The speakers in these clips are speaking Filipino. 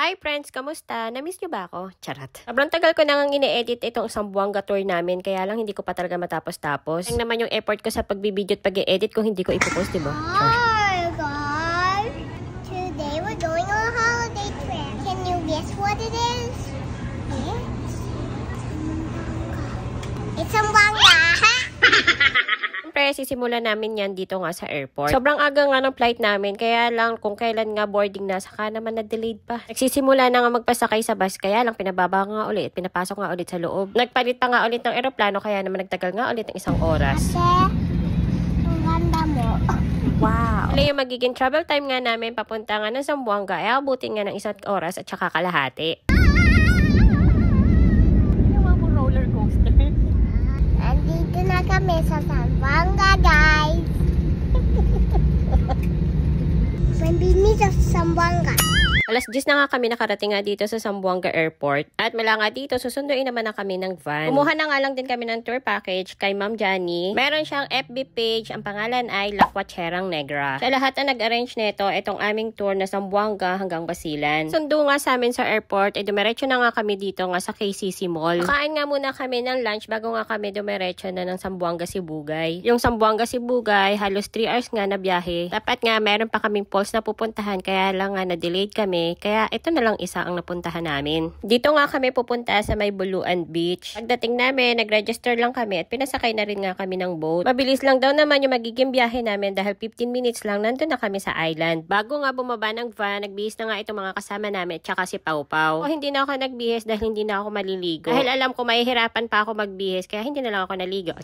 Hi friends, kamusta? Namiss niyo ba ako? Charot. Sobrang tagal ko nang ine-edit itong isang buwangga tour namin, kaya lang hindi ko pa talaga matapos-tapos. Ang naman yung effort ko sa pagbibideo at pag-edit kung hindi ko ipopost, diba? Hi guys! Today we're going on a holiday trip. Can you guess what it is? It's Zamboanga. Siyempre, sisimulan namin yan dito nga sa airport. Sobrang aga nga ng flight namin, kaya lang kung kailan nga boarding na, saka naman na-delayed pa. Nagsisimula na nga magpasakay sa bus, kaya lang pinababa nga ulit, pinapasok nga ulit sa loob. Nagpalit pa nga ulit ng aeroplano, kaya naman nagtagal nga ulit ng isang oras. Ang ganda mo. Wow! Yung magiging travel time nga namin papunta nga ng Zamboanga, ay abutin nga ng isang oras at saka kalahati. Andito na kami sa Zamboanga, guys. Mabini sa Zamboanga. Alas 10 na nga kami nakarating nga dito sa Zamboanga Airport. At mula nga dito, susunduin naman na kami ng van. Kumuha na nga lang din kami ng tour package kay Ma'am Johnny. Meron siyang FB page. Ang pangalan ay La Cuacherang Negra. Sa lahat na nag-arrange nito, itong aming tour na Zamboanga hanggang Basilan. Sundo nga sa amin sa airport, dumiretso na nga kami dito nga sa KCC Mall. Kain nga muna kami ng lunch bago nga kami dumiretso na ng Zamboanga Sibugay. Yung Zamboanga Sibugay, halos 3 hours nga na biyahe. Dapat nga meron pa kaming falls na pupuntahan, kaya lang nga na-delayed kami. Kaya ito na lang isa ang napuntahan namin. Dito nga kami pupunta sa may Buluan Beach. Pagdating namin, nag-register lang kami at pinasakay na rin nga kami ng boat. Mabilis lang daw naman yung magiging biyahe namin dahil 15 minutes lang nandun na kami sa island. Bago nga bumaba ng van, nagbihis na nga itong mga kasama namin at saka si Pau Pau. O hindi na ako nagbihis dahil hindi na ako maliligo. Dahil alam ko mahihirapan pa ako magbihis, kaya hindi na lang ako naligo.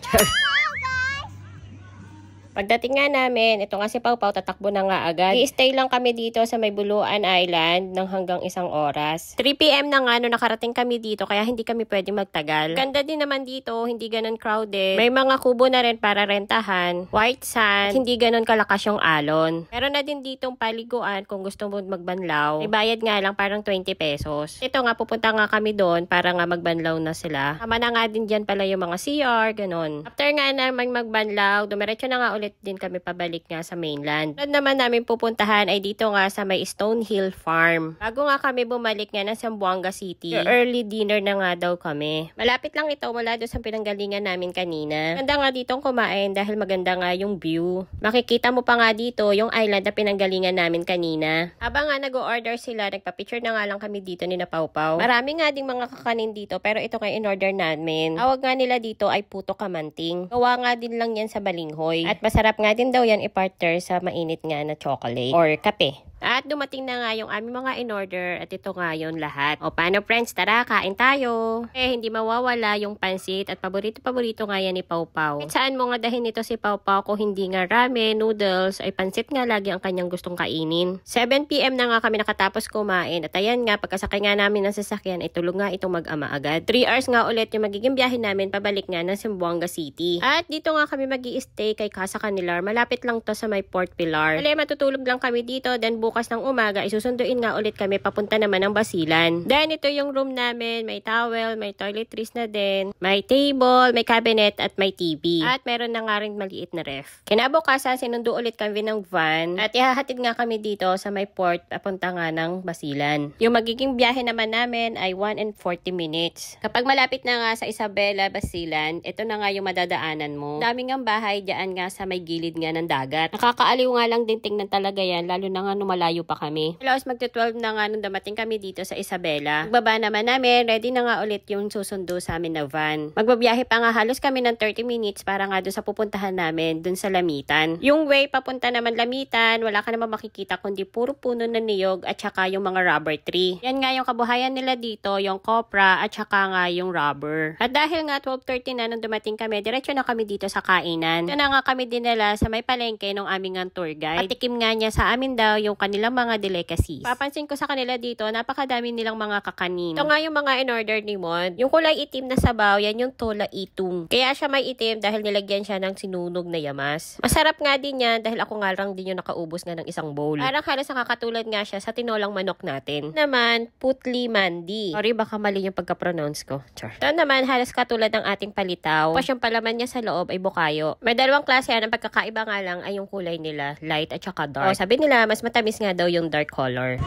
Pagdating nga namin, ito nga si Pau Pau, tatakbo na nga agad. I-stay lang kami dito sa may Buluan Island ng hanggang 1 oras. 3 PM na nga no nakarating kami dito, kaya hindi kami pwede magtagal. Ganda din naman dito, hindi ganun crowded. May mga kubo na rin para rentahan. White sand, hindi ganun kalakas yung alon. Meron na din ditong paliguan kung gusto mo magbanlaw. May bayad nga lang parang 20 pesos. Ito nga, pupunta nga kami doon para nga magbanlaw na sila. Tama na nga din dyan pala yung mga CR, ganun. After nga naman magbanlaw, dumiretso na nga ulit din kami pabalik nga sa mainland. Sunod naman namin pupuntahan ay dito nga sa may Stonehill Farm. Bago nga kami bumalik nga ng Zamboanga City, early dinner na nga daw kami. Malapit lang ito mula doon sa pinanggalingan namin kanina. Maganda nga ditong kumain dahil maganda nga yung view. Makikita mo pa nga dito yung island na pinanggalingan namin kanina. Habang nga nag-order sila, nagpa-picture na nga lang kami dito ni na Pau Pau. Marami nga ding mga kakanin dito, pero ito nga in-order namin. Tawag nga nila dito ay puto kamanting. Gawa nga din lang yan sa balinghoy. At masarap nga din daw yan i-partner sa mainit nga na chocolate or kape. At dumating na nga yung aming mga in-order at ito nga yun lahat. O paano friends, tara, kain tayo. Hindi mawawala yung pansit at paborito nga yan ni Pau Pau. At saan mo nga dahin ito si Pau Pau kung hindi nga ramen, noodles, ay pansit nga lagi ang kanyang gustong kainin. 7 PM na nga kami nakatapos kumain at ayan nga, pagkasakay nga namin ng sasakyan ay tulog nga itong mag-ama agad. 3 hours nga ulit yung magiging biyahe namin pabalik nga ng Zamboanga City. At dito nga kami mag-i-stay kay Casa Canilar. Malapit lang to sa may Port Pilar. Dali, matutulog lang kami dito, then bukas ng umaga, isusunduin nga ulit kami papunta naman ng Basilan. Then, ito yung room namin. May towel, may toiletries na din, may table, may cabinet, at may TV. At meron na nga rin maliit na ref. Kinabukasan, sinundo ulit kami ng van at ihahatid nga kami dito sa may port papunta nga ng Basilan. Yung magiging biyahe naman namin ay 1 and 40 minutes. Kapag malapit na nga sa Isabela, Basilan, ito na nga yung madadaanan mo. Daming ang bahay dyan nga sa may gilid nga ng dagat. Nakakaaliw nga lang din tingnan talaga yan, lalo na nga numalayo pa kami. Halos magta-12 na nga nung dumating kami dito sa Isabela. Magbaba naman namin, ready na nga ulit yung susundo sa amin na van. Magbabiyahe pa nga halos kami ng 30 minutes para nga doon sa pupuntahan namin, doon sa Lamitan. Yung way papunta naman Lamitan, wala ka naman makikita kundi puro puno na niyog at saka yung mga rubber tree. Yan nga yung kabuhayan nila dito, yung copra at saka nga yung rubber. At dahil nga 12:30 na nung dumating kami, diretso na kami dito sa kainan. Ito na nga kami dinala sa may palengke ng aming tour guide. Patikim nga niya sa amin daw yung kanilang mga delicacies. Papansin ko sa kanila dito, napakadami nilang mga kakanin. Ito nga yung mga in-order ni Mon. Yung kulay itim na sabaw, yan yung tola itung. Kaya siya may itim dahil nilagyan siya ng sinunog na yamas. Masarap nga din yan dahil ako nga lang din yung nakaubos nga ng isang bowl. Parang halos nakakatulad nga siya sa tinolang manok natin. Naman, putli mandi. Sorry, baka mali yung pagka-pronounce ko. Char. Ito naman, halos katulad ng ating palitaw. Tapos yung palaman niya sa loob ay bukayo. May dalawang klase yan. Ang pagkakaiba nga lang ay yung kulay nila, light at saka dark. O, sabi nila, mas matamis nga daw yung dark color.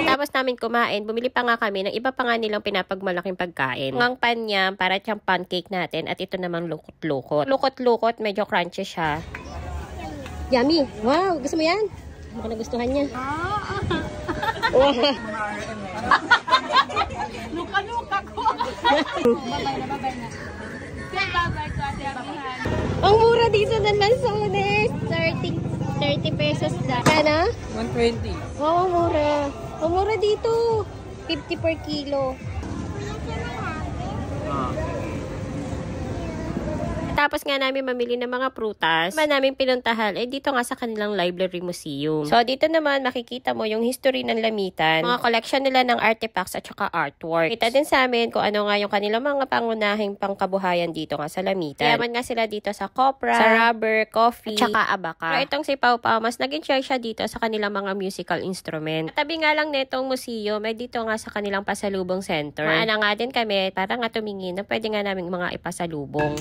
Tapos namin kumain, bumili pa nga kami ng iba pa nga nilang pinapagmalaking pagkain. Ngang panyam, para siyang pancake natin, at ito namang lukot-lukot. Lukot-lukot, medyo crunchy siya. Yummy! Wow! Gusto mo yan? Baka nagustuhan niya. Luka-luka ko. Babay na. Babay ko, Ate Amihan. Ang mura dito ng lansones. 30 pesos na. Kana? 120. Wow, ang mura. Ang mura dito. 50 per kilo. Tapos nga namin mamili ng mga prutas. Namin pinuntahan, dito nga sa kanilang library museum. So, dito naman makikita mo yung history ng Lamitan, mga collection nila ng artifacts at saka artwork. Kita din sa amin kung ano nga yung kanilang mga pangunahing pangkabuhayan dito nga sa Lamitan. Yaman nga sila dito sa copra, sa rubber, coffee, at saka abaka. Pero itong si Pau Pau, mas naging share siya dito sa kanilang mga musical instrument. At tabi nga lang netong museum, may dito nga sa kanilang pasalubong center. Maana nga din kami, para nga tumingin na pwede nga namin mga ipasalubong.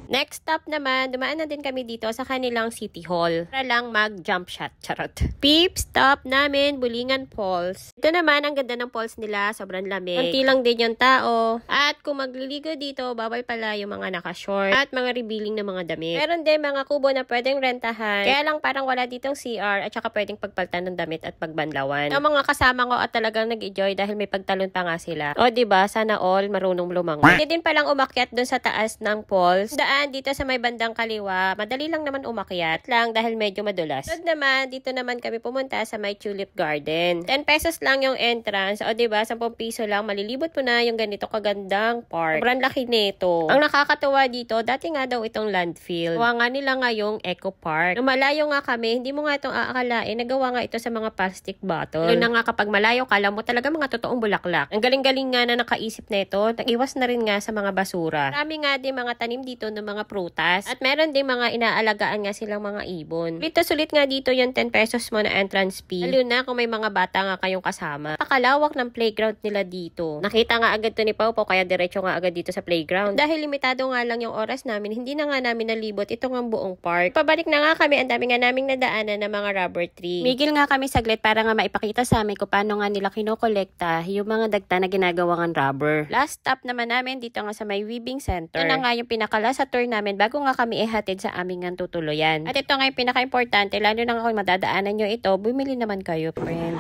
Next stop naman, dumaan na din kami dito sa kanilang City Hall para lang mag-jump shot. Charot. Peep stop namin, Bulingan Falls. Ito naman, ang ganda ng falls nila, sobrang lamig. Kunti lang din yung tao. At kung magliligo dito, bawal pala yung mga naka-short at mga revealing na mga damit. Meron din mga kubo na pwedeng rentahan. Kaya lang parang wala ditong CR at saka pwedeng pagpaltan ng damit at pagbanlawan. Ang mga kasama ko at talagang nag-enjoy dahil may pagtalon pa nga sila. O diba, sana all marunong lumangoy. Hindi din palang umakyat dun sa taas ng falls. Dito sa may bandang kaliwa, madali lang naman umakyat lang dahil medyo madulas. So naman, dito naman kami pumunta sa may Tulip Garden. 10 pesos lang yung entrance. O diba, 10 piso lang, malilibot mo na yung ganito kagandang park. Sobrang laki nito. Ang nakakatuwa dito, dati nga daw itong landfill. Gawa nga nila ngayong Eco Park. Nung malayo nga kami, hindi mo nga itong aakalain, nagawa nga ito sa mga plastic bottle. Yun na nga kapag malayo, kala mo talaga mga totoong bulaklak. Ang galing-galing nga na nakaisip na ito, nag-iwas na rin nga sa mga basura. Marami nga din mga tanim dito ng mga prutas. At meron din mga inaalagaan nga silang mga ibon. Sulit nga dito yung 10 pesos mo na entrance fee. Lalo na kung may mga bata nga kayong kasama. Pakalawak ng playground nila dito. Nakita nga agad to ni Pau Pau, kaya diretso nga agad dito sa playground. Dahil limitado nga lang yung oras namin, hindi na nga namin nalibot ito nga buong park. Pabalik na nga kami, ang dami nga naming nadaanan ng mga rubber tree. Migil nga kami saglit para nga maipakita sa amin kung paano nga nila kinokolekta yung mga dagta na ginagawang rubber. Last stop naman namin dito nga sa may weaving center. Ito na nga yung pinakala sa tour namin bago nga kami ihatid sa aming nga tutuluyan. At ito nga yung pinaka-importante, lalo na nga kung madadaanan nyo ito, bumili naman kayo, friend.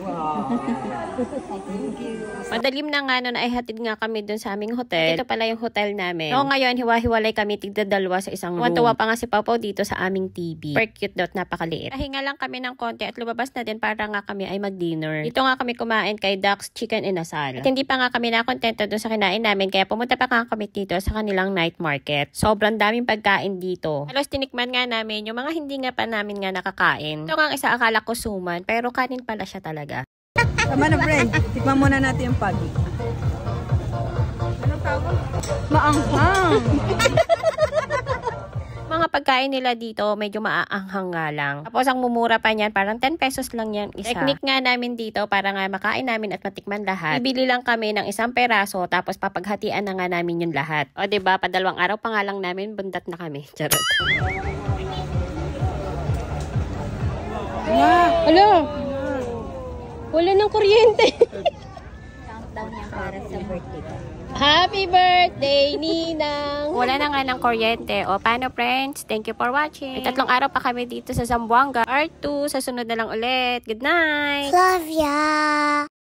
Wow. Madalim na nga na ihatid nga kami dun sa aming hotel. Ito pala yung hotel namin. So ngayon, hiwa-hiwalay kami tigdadalwa sa isang room. Tuwa pa nga si Pau Pau dito sa aming TV. Per cute dot, napakaliit. Pahinga lang kami ng konti at lumabas na din para nga kami ay mag-dinner. Dito nga kami kumain kay Ducks Chicken Inasal. At hindi pa nga kami nakontento dun sa kinain namin, kaya pumunta pa nga kami dito sa kanilang night market. Sobrang daming pagkain dito. Halos tinikman nga namin yung mga hindi nga pa namin nga nakakain. Ito nga isa akala ko suman, pero kanin pala siya talaga. Tama na, friend. Tikman muna natin yung pagi. Anong tawag? Maanghang. Mga pagkain nila dito, medyo maaanghang nga lang. Tapos ang mumura pa niyan, parang 10 pesos lang yan isa. Technique nga namin dito para nga makain namin at matikman lahat. Bibili lang kami ng 1 peraso, tapos papaghatian na nga namin yung lahat. O diba, padalawang araw pa nga lang namin, bundat na kami. Charot. Hello! Wala ng kuryente. Countdown yan para sa birthday. Happy birthday, Ninang! Wala na nga ng kuryente. O, paano, friends? Thank you for watching. May 3 araw pa kami dito sa Zamboanga. Part 2, sa sunod na lang ulit. Good night! Love ya!